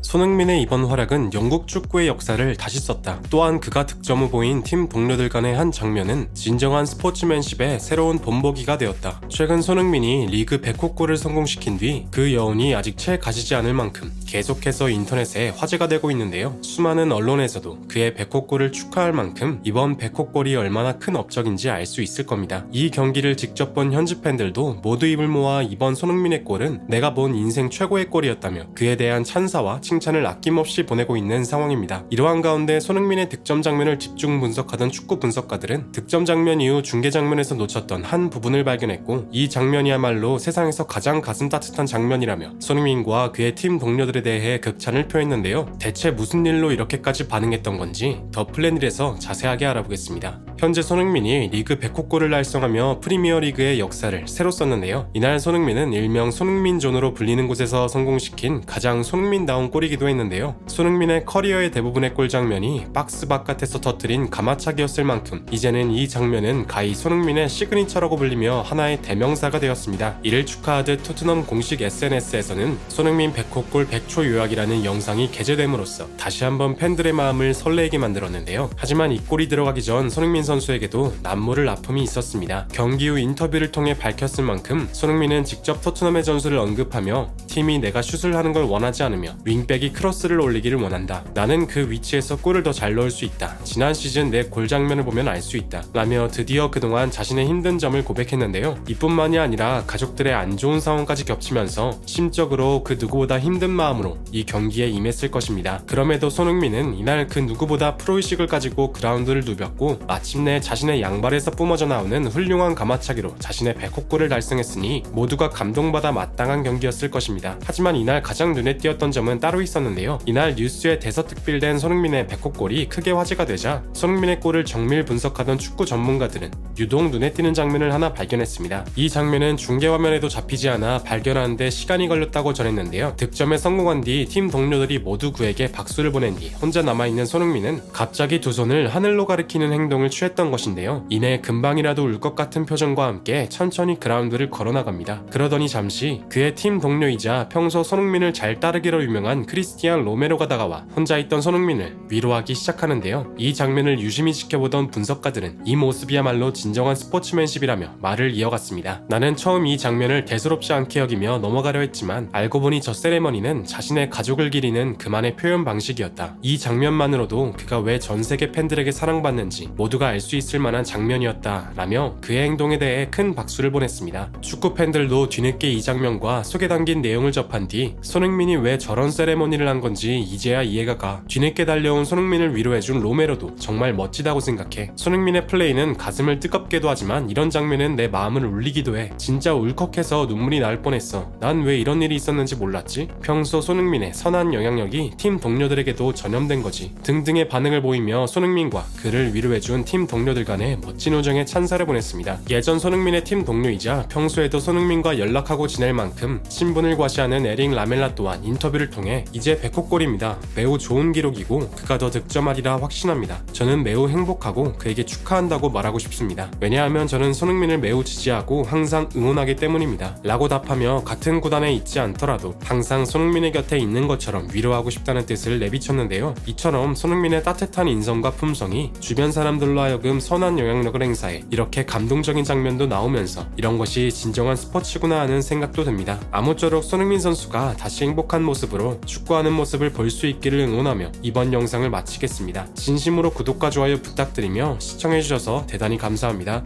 손흥민의 이번 활약은 영국 축구의 역사를 다시 썼다. 또한 그가 득점 후보인 팀 동료들 간의 한 장면은 진정한 스포츠맨십의 새로운 본보기가 되었다. 최근 손흥민이 리그 100호 골을 성공시킨 뒤 그 여운이 아직 채 가시지 않을 만큼 계속해서 인터넷에 화제가 되고 있는데요. 수많은 언론에서도 그의 100호 골을 축하할 만큼 이번 100호 골이 얼마나 큰 업적인지 알 수 있을 겁니다. 이 경기를 직접 본 현지 팬들도 모두 입을 모아 이번 손흥민의 골은 내가 본 인생 최고의 골이었다며 그에 대한 찬사와 칭찬을 아낌없이 보내고 있는 상황입니다. 이러한 가운데 손흥민의 득점 장면을 집중 분석하던 축구 분석가들은 득점 장면 이후 중계 장면에서 놓쳤던 한 부분을 발견했고, 이 장면이야말로 세상에서 가장 가슴 따뜻한 장면이라며 손흥민과 그의 팀 동료들에 대해 극찬을 표했는데요. 대체 무슨 일로 이렇게까지 반응했던 건지 더 플래닛에서 자세하게 알아보겠습니다. 현재 손흥민이 리그 100호 골을 달성하며 프리미어리그의 역사를 새로 썼는데요. 이날 손흥민은 일명 손흥민존으로 불리는 곳에서 성공시킨 가장 손흥민다운 골이기도 했는데요. 손흥민의 커리어의 대부분의 골 장면이 박스 바깥에서 터뜨린 가마차기였을 만큼 이제는 이 장면은 가히 손흥민의 시그니처라고 불리며 하나의 대명사가 되었습니다. 이를 축하하듯 토트넘 공식 SNS에서는 손흥민 100호 골 100초 요약이라는 영상이 게재됨으로써 다시 한번 팬들의 마음을 설레게 만들었는데요. 하지만 이 골이 들어가기 전 손흥민 선수에게도 남모를 아픔이 있었습니다. 경기 후 인터뷰를 통해 밝혔을 만큼 손흥민은 직접 토트넘의 전술을 언급하며 팀이 내가 슛을 하는 걸 원하지 않으며 윙백이 크로스를 올리기를 원한다. 나는 그 위치에서 골을 더 잘 넣을 수 있다. 지난 시즌 내 골 장면을 보면 알 수 있다. 라며 드디어 그동안 자신의 힘든 점을 고백했는데요. 이뿐만이 아니라 가족들의 안 좋은 상황까지 겹치면서 심적으로 그 누구보다 힘든 마음으로 이 경기에 임했을 것입니다. 그럼에도 손흥민은 이날 그 누구보다 프로의식을 가지고 그라운드를 누볐고 마침내 자신의 양발에서 뿜어져 나오는 훌륭한 가마차기로 자신의 100호 골을 달성했으니 모두가 감동받아 마땅한 경기였을 것입니다. 하지만 이날 가장 눈에 띄었던 점은 따로 있었는데요. 이날 뉴스에 대서특필된 손흥민의 100호 골이 크게 화제가 되자 손흥민의 골을 정밀 분석하던 축구 전문가들은 유독 눈에 띄는 장면을 하나 발견했습니다. 이 장면은 중계화면에도 잡히지 않아 발견하는데 시간이 걸렸다고 전했는데요. 득점에 성공한 뒤 팀 동료들이 모두 그에게 박수를 보낸 뒤 혼자 남아있는 손흥민은 갑자기 두 손을 하늘로 가리키는 행동을 취했던 것인데요. 이내 금방이라도 울 것 같은 표정과 함께 천천히 그라운드를 걸어나갑니다. 그러더니 잠시 그의 팀 동료이자 평소 손흥민을 잘 따르기로 유명한 크리스티안 로메로가 다가와 혼자 있던 손흥민을 위로하기 시작하는데요. 이 장면을 유심히 지켜보던 분석가들은 이 모습이야말로 진정한 스포츠맨십이라며 말을 이어갔습니다. 나는 처음 이 장면을 대수롭지 않게 여기며 넘어가려 했지만 알고 보니 저 세레머니는 자신의 가족을 기리는 그만의 표현 방식이었다. 이 장면만으로도 그가 왜 전 세계 팬들에게 사랑받는지 모두가 알 수 있을 만한 장면이었다 라며 그의 행동에 대해 큰 박수를 보냈습니다. 축구 팬들도 뒤늦게 이 장면과 속에 담긴 내용을 접한 뒤 손흥민이 왜 저런 세레머니를 한 건지 이제야 이해가 가. 뒤늦게 달려온 손흥민을 위로해준 로메로도 정말 멋지다고 생각해. 손흥민의 플레이는 가슴을 뜨겁게도 하지만 이런 장면은 내 마음을 울리기도 해. 진짜 울컥해서 눈물이 날 뻔했어. 난 왜 이런 일이 있었는지 몰랐지? 평소 손흥민의 선한 영향력이 팀 동료들에게도 전염된 거지. 등등의 반응을 보이며 손흥민과 그를 위로해준 팀 동료들 간의 멋진 우정에 찬사를 보냈습니다. 예전 손흥민의 팀 동료이자 평소에도 손흥민과 연락하고 지낼 만큼 친분을 과시하는 에릭 라멜라 또한 인터뷰를 통해 이제 100호 골입니다. 매우 좋은 기록이고 그가 더 득점하리라 확신합니다. 저는 매우 행복하고 그에게 축하한다고 말하고 싶습니다. 왜냐하면 저는 손흥민을 매우 지지하고 항상 응원하기 때문입니다. 라고 답하며 같은 구단에 있지 않더라도 항상 손흥민의 곁에 있는 것처럼 위로하고 싶다는 뜻을 내비쳤는데요. 이처럼 손흥민의 따뜻한 인성과 품성이 주변 사람들로 하여금 선한 영향력을 행사해 이렇게 감동적인 장면도 나오면서 이런 것이 진정한 스포츠구나 하는 생각도 듭니다. 아무쪼록 손흥민 선수가 다시 행복한 모습으로 축구하는 모습을 볼 수 있기를 응원하며 이번 영상을 마치겠습니다. 진심으로 구독과 좋아요 부탁드리며 시청해주셔서 대단히 감사합니다.